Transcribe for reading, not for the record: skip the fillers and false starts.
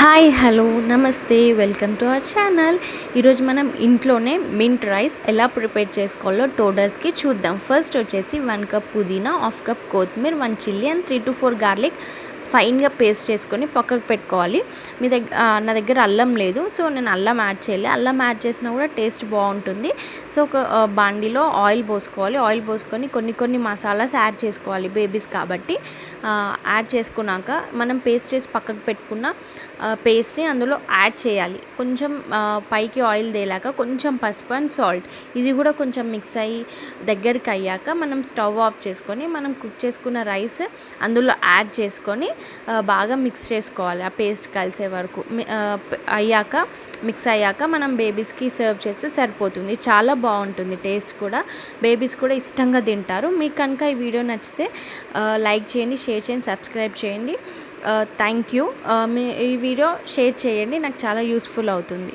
Hi hello నమస్తే welcome to our channel. ఈరోజు మనం ఇంట్లోనే మింట్ రైస్ ఎలా ప్రిపేర్ చేసుకోవాలో టోటల్స్కి చూద్దాం. ఫస్ట్ వచ్చేసి 1 కప్ పుదీనా, హాఫ్ కప్ కొత్తిమీర, 1 చిల్లీ అండ్ 3 to 4 గార్లిక్ ఫైన్గా పేస్ట్ చేసుకొని పక్కకు పెట్టుకోవాలి. నా దగ్గర అల్లం లేదు, సో నేను అల్లం యాడ్ చేయాలి. అల్లం యాడ్ చేసినా కూడా టేస్ట్ బాగుంటుంది. సో ఒక బాండిలో ఆయిల్ పోసుకోవాలి. ఆయిల్ పోసుకొని కొన్ని మసాలాస్ యాడ్ చేసుకోవాలి, బేబీస్ కాబట్టి. యాడ్ చేసుకున్నాక మనం పేస్ట్ చేసి పక్కకు పెట్టుకున్న పేస్ట్ని అందులో యాడ్ చేయాలి. కొంచెం పైకి ఆయిల్ తేలాక కొంచెం పసుపు అండ్ సాల్ట్, ఇది కూడా కొంచెం మిక్స్ అయ్యి దగ్గరికి అయ్యాక మనం స్టవ్ ఆఫ్ చేసుకొని మనం కుక్ చేసుకున్న రైస్ అందులో యాడ్ చేసుకొని బాగా మిక్స్ చేసుకోవాలి. ఆ పేస్ట్ కలిసే వరకు మిక్స్ అయ్యాక మనం బేబీస్కి సర్వ్ చేస్తే సరిపోతుంది. చాలా బాగుంటుంది, టేస్ట్ కూడా బేబీస్ కూడా ఇష్టంగా తింటారు. మీకు కనుక ఈ వీడియో నచ్చితే లైక్ చేయండి, షేర్ చేయండి, సబ్స్క్రైబ్ చేయండి. Thank you. ఈ వీడియో షేర్ చేయండి, నాకు చాలా యూస్ఫుల్ అవుతుంది.